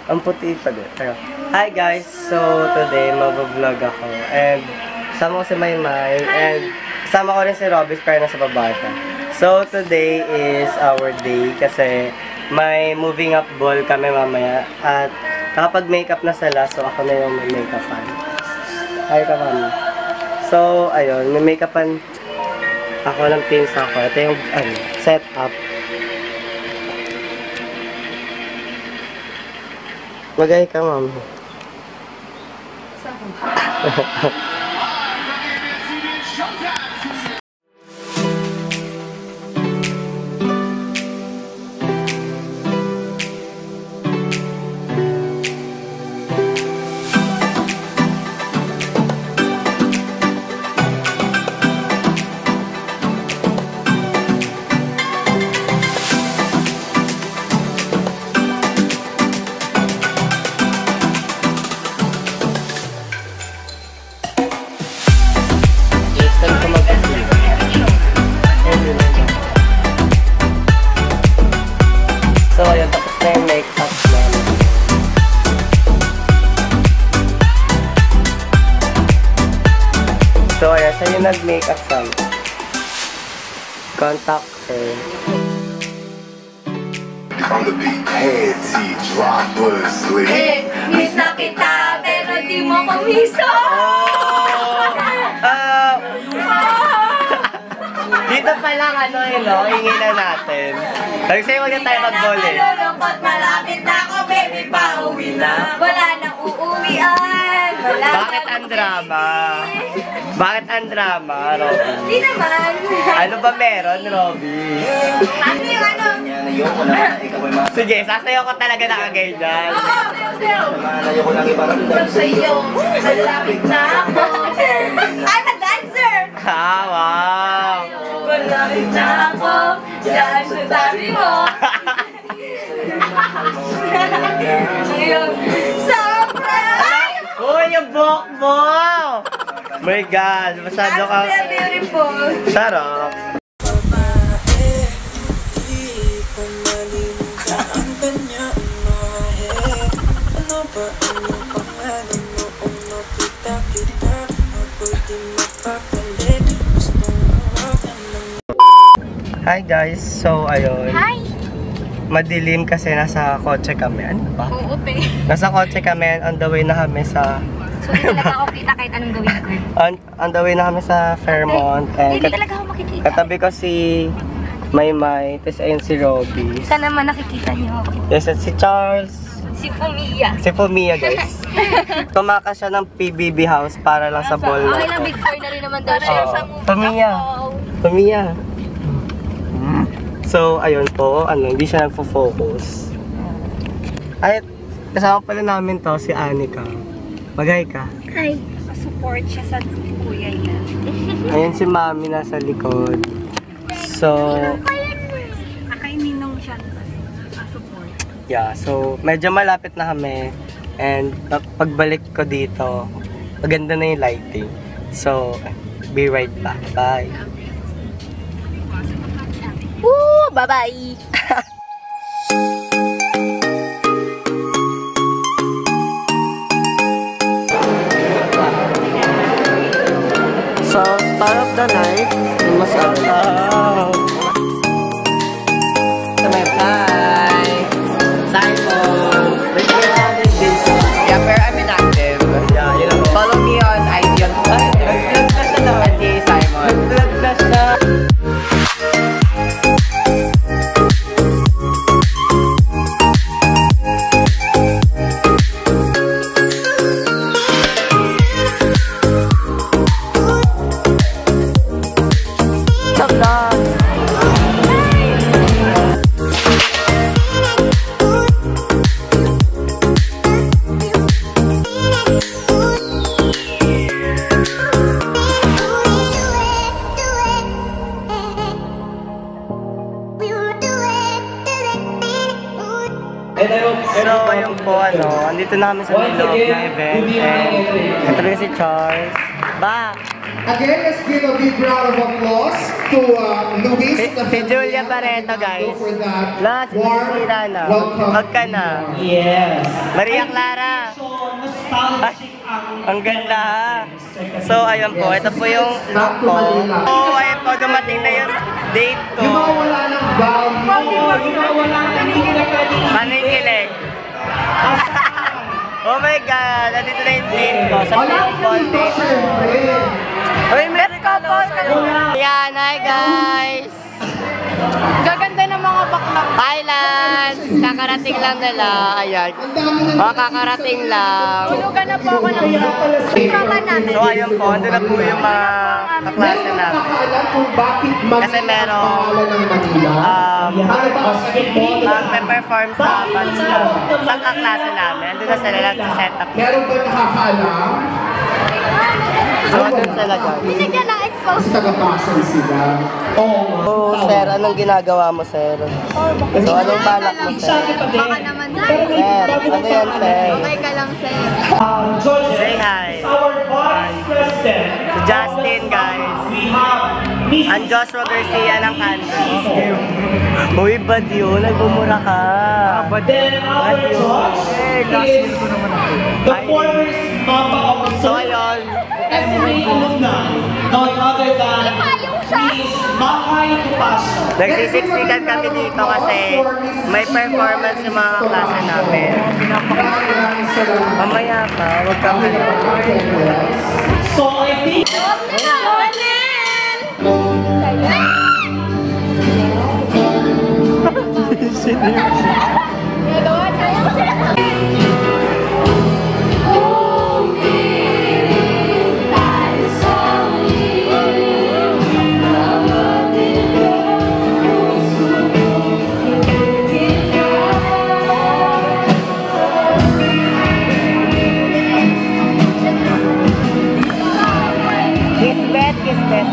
Ang puti pa din. Hi guys! So, today mag-vlog ako. And, kasama ko si Maymay. And, kasama ko rin si Robby pero nasa baba siya. So, today is our day kasi may moving up ball kami mamaya. At, nakapag-makeup na sila. So, ako na yung may make-upan. Hi ka, mama. So, ayun. May make-upan ako ng pinsa ko. Ito yung setup. Magay ka, ma'am. So, ayun, tapos na yung make-up namin. So, ayun, siya yung nag-makeup sa amin. Contact her. On the beat, panty droppers, Eh, miss na kita, pero di mo ko miso! Dito pa lang, ingin na natin. Kasi huwag na tayo mag-ball eh. Malulungkot, malapit na ako, baby, pauwi na. Wala nang uuwian. Wala Bakit ang drama? Bakit ang drama, Robby? Di naman. Ano ba meron, Robby? Ano yung ano? Sige, sasayaw ko talaga nakaganyan. Oo, sayo. Sa'yo, malapit na ako. I'm a dancer! Ah, wow! Malapit na ako, yan sa sabi mo. Ngayon, sobra! Uy, yung buhok mo! My God, masyado ka... I'm still beautiful. Sarap. Hi guys, so ayun. Hi! Madilim kasi nasa kotse kami. Ano ba? Oo, pe. Nasa kotse kami, on the way na kami sa... So, hindi talaga ako kita kahit anong gawin ko. On the way na kami sa Fairmont. Hindi talaga ako makikita. Katabi ko si Maymay, tapos ayun si Robby. Sana naman nakikita niyo ako. Yes, at si Charles. Si Pumia. Si Pumia, guys. Tumakas siya ng PBB house para lang sa ball. Okay lang, big four na rin naman daw siya sa movie. Pumia. Pumia. So, ayun po, hindi siya nagfo-focus. Ay, kasama pala namin to, si Anika. Magay ka. Hi. Support siya sa kuya niya. Ayun si Mami nasa likod. So, Nakaininong siya sa support. yeah, so medyo malapit na kami. And pagbalik ko dito, maganda na yung lighting. So, be right back. Bye! Woo! Bye-bye! So, start of the night, mas araw. Bye! Time on! Yeah, pero I'm inactive. Yeah, you know. Follow me on IG on Nag-vlog na siya na. Ate Simon. Nag-vlog na siya. So, ayun po, andito na kami sa loob ng event. And, ito rin si Charles. Ba! Again, let's give a big round of applause to Luis. Si Julia Barreto, guys. For that La, si Sira na. welcome. Wag ka na. Yes. Maria Clara. So, nostalgic ang... Ang ganda. So, ayun po. Ito po yung look ko. So, ayun po. Dumating na yung date ko. Yung mga wala ng value. Paano yung kilig? Oh my God! Nandito na yung date ko. Sa Playboy date. Uy, meron ka po! Yan, hi guys! Gaganda ng mga bakla. Thailand! Kakarating lang nila. Ayan. Kakarating lang. Tulugan na po ako ng tropa namin. So ayun po, ando na po yung mga kaklase namin. Kasi merong magpe-perform sa batch namin. Sa kaklase namin. Ando na sila lang sa setup. Meron ba nakakaalam? So andun sila guys. Binigyan ng expose. Tagapasan sila. Oh, sir, anong ginagawa mo, sir? So anong balak mo, sir? Baka naman Sir, ano yan, sir? Okay ka lang, sir. George, Say hi. our Vice President. Si Justin, guys. We have Miss Ang Joshua Garcia ng country. Uy, bad yun. Nagmumura ka. Then our judge is the former Mamba officer. So ayun. SMA alumni, none other than Miss Makay Tupaso. Nagsisiksikan kami dito kasi may performance yung mga klase namin. Mamaya pa, huwag kang So I think Nagawa tayo. Kismet, kismet.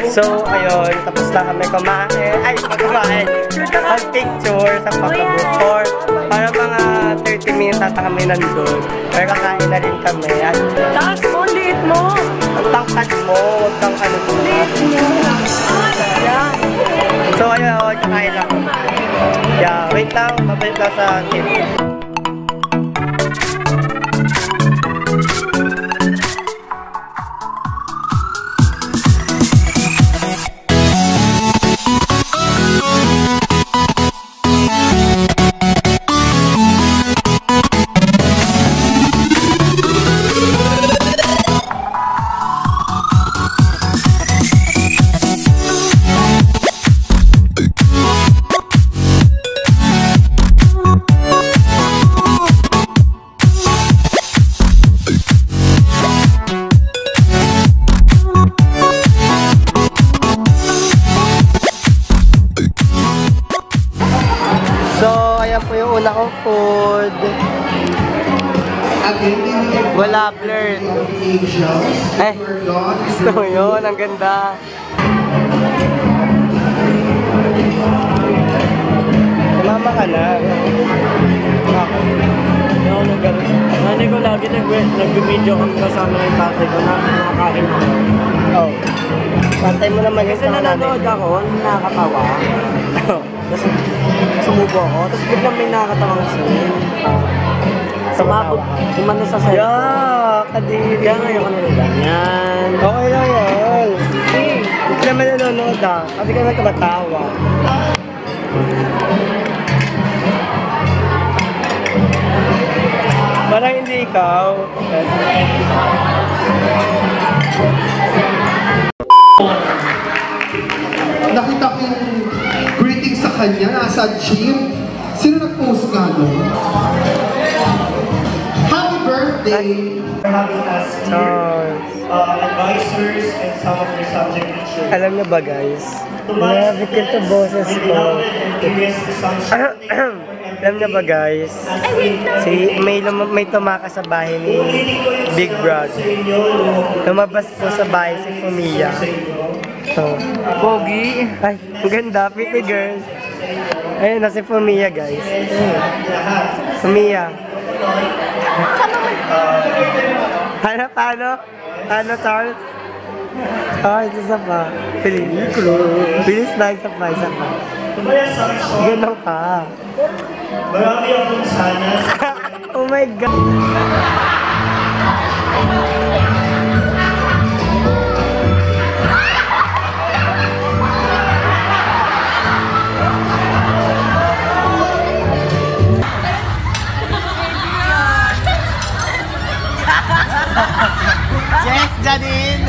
So, ayun, tapos na kami kumain. Ay, kumain. Mag-picture sa pagkabook for para mga 30 minutes ata kami nandun. Pero kakain na rin kami. Taas mo, liit mo! Ang tangkad mo, huwag kang ano mo. Liit mo! So, ayun, kakain lang. Yeah, wait lang, mabalik lang sa tip. Una kong food. Wala blurred. Eh, gusto mo yun. Ang ganda. Mama ka na. Oo, nanay ko lagi nag-video kami kasama ng tatay ko na nakakain ako. Oo. Pantay mo naman yun sa nanay. Kasi nanonood ako, nakakatawa. Tapos sumubo ako, tapos biglang may nakakatawang scene. Sumabog, umano sa cellphone. Yeah, kadiri. Kaya ngayon ko nila ganyan. Okay lang yan. Hindi naman nanonood ah. Kasi ka naman tumatawa. Parang hindi ikaw. Nakita ko yung greeting sa kanya, nasa gym. Sino nag-post nga doon? Happy birthday! Having us here, advisors and some of your subject teachers. Alam niyo ba guys? Nabitin to boses ko. Alam niyo ba guys? May tumakas sa bahay ni Big Brother. Lumabas po sa bahay si Fumiya. Pogi. Ay, ang ganda. Pretty girl. Ayun na si Fumiya guys. Fumiya. Paano? Ano, Charles? Isa pa. Bilis na, isa pa. Ganun ka. Marami akong sana. Oh my God. Yes, Janine!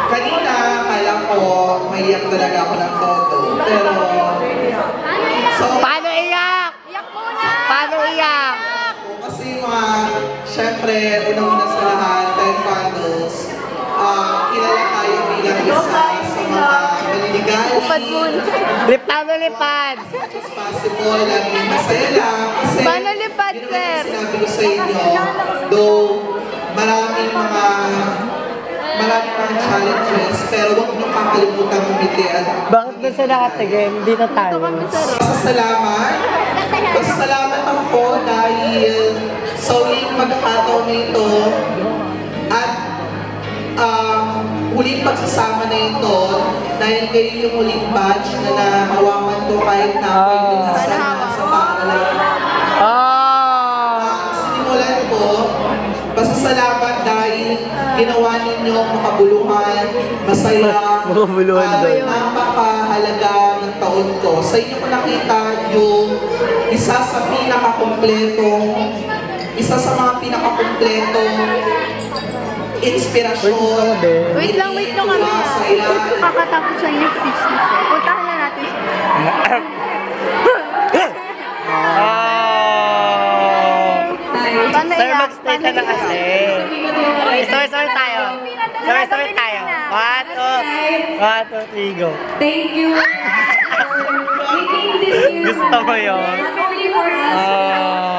Kanina, akala ko maiyak talaga ako ng todo. Pero, Paano iyak? Paano iyak? kasi syempre, unang-una sa lahat, Ten Candles, kilala tayo bilang isa sa mga maliligalig. Lipad! As much as possible, laging masaya lang. Kasi, Paano lipad, yun sir? naman sinabi ko sa inyo, though maraming mga challenges, pero huwag niyong kakalimutan umiti at Bakit doon sa nakatigil? Dito tayo. Pasasalamat ako dahil sa uling pagkakataon na ito at huling pagsasama na ito dahil kayo yung huling batch na nahawakan ko kahit na ako yung nasama sa pangalan. Sinimulan ko, pasasalamat dahil ginawa ninyo makabuluhan, masaya, napakahalaga ng taon ko. Sa inyo ko nakita yung isa sa mga pinakakumpletong inspirasyon. Wait lang kami Kakatapos lang yung speech ni sir. Puntahan na natin siya. Sir, mag-stay ka na kasi. Sorry tayo. Sorry tayo. 1, 2, 3, go. Thank you for making this year. Gusto mo yun? Not only for us,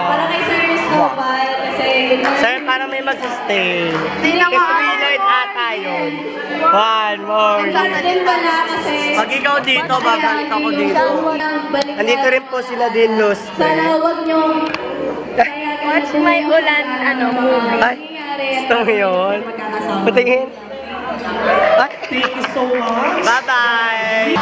para kay Sir Cristobal. Kasi, Sir, parang may mag-stay. Kasi Willard ata yun. 1 more. din pala kasi Pag ikaw dito, babalik ako dito. Andito rin po sila din, Luz. sana huwag niyong watch my ulan movie. Ay, gusto mo yun? Patingin. Ay, Thank you so much. bye-bye!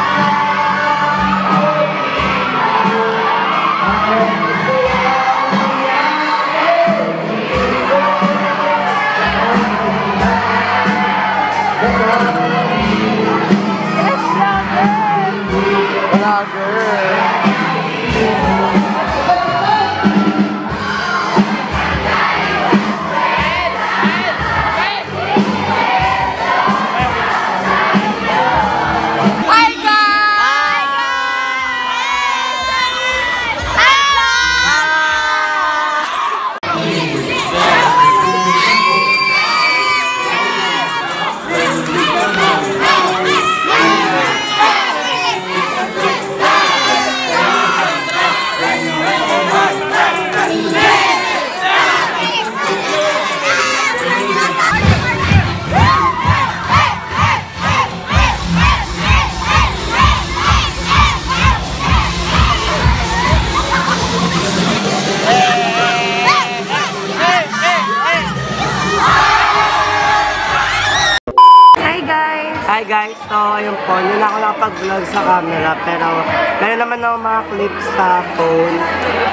Hi guys, so ayun po, hindi na ako nakapag-vlog sa camera, pero meron naman ako mga clips sa phone.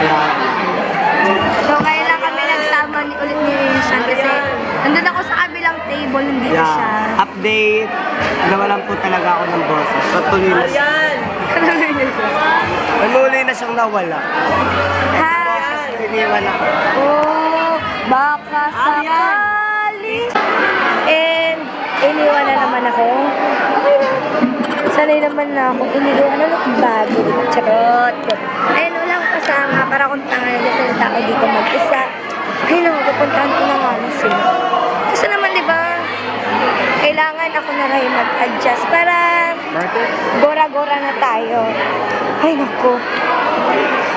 Kaya, So ngayon lang kami nagsama ulit ni Sean kasi nandun ako sa kabilang table, hindi na siya. yeah, update, nawalan po talaga ako ng boses. So tuloy na siya. Manuli na siyang nawala. Boses ko iniwan ako. Oh, baka sakali. And iniwan na naman ako. Okay na. Sanay naman na ako. Iniwan na bago. Charot. Ayun, wala akong kasama. Para akong tanga na sa tao dito mag-isa. Ay, naku, pupuntahan ko na nga na sila. Kasi naman, di ba, kailangan ako na rin mag-adjust para gora-gora na tayo. Ay, naku.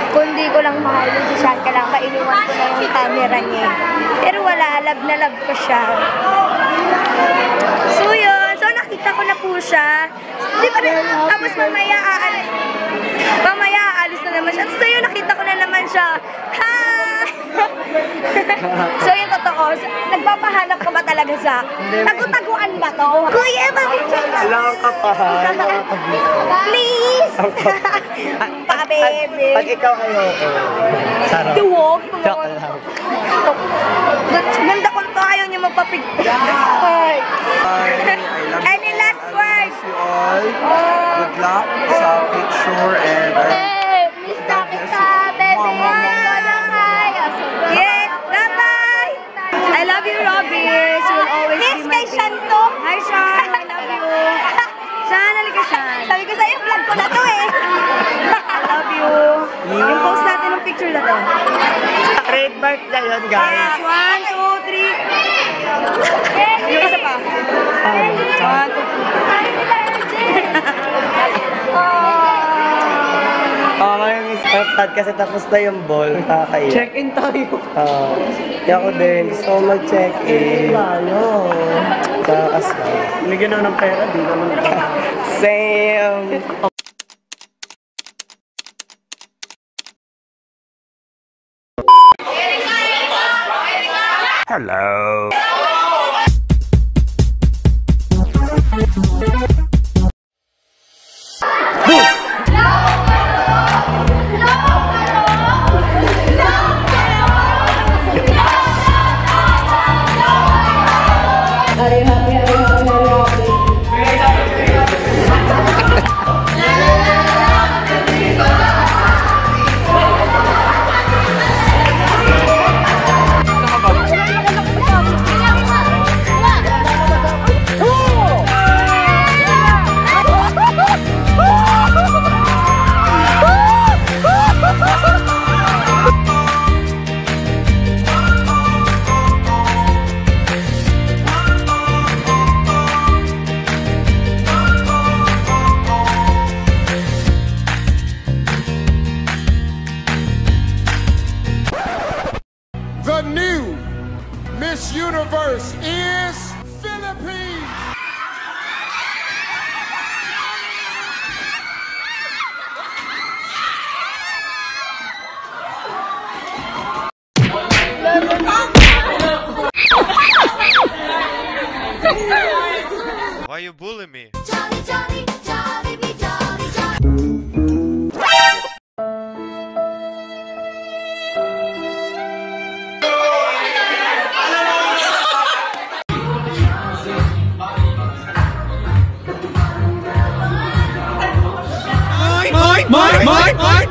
Kung di ko lang mahal si Sean, kailangan mainiwan ko na yung camera niya. Pero wala, love na love ko siya. So yun, so nakita ko na po siya. Di ba rin, tapos mamaya aalis na naman siya. So yun, nakita ko na naman siya. Ha! So yun, totoo. So, nagpapahanap ka ba talaga sa tagu-taguan ba to? Kuya, mabigyan ka. Wala kang kapahan. Please! Pa-baby. Pag ikaw ayoko. Sarap. Duwag. Joke lang. Ganda kung to, ayaw niya magpapicture. Any last words? You all. Oh. Good luck sa picture and Miss na kita, baby. Yes, bye-bye. I love you, Robis. You will always be my baby. Hi, Sean. I love you. Sean, halika, Sean. Sabi ko sa'yo, vlog ko na to eh. I love you. Yung post natin ng picture na to. trademark na yun, guys. 1, 2, 3. Yung isa pa. 1, 2, 3. Oo, ngayon is sad kasi tapos na yung ball. Nakakaiyak. Check-in tayo. Kaya ako din. Gusto ko mag-check-in. Nakakasal. Binigyan na ng pera, di naman. Same. Hello. The new Miss Universe is Philippines. Why you bully me? Jolly, jolly, jolly, be jolly, jolly. Mike.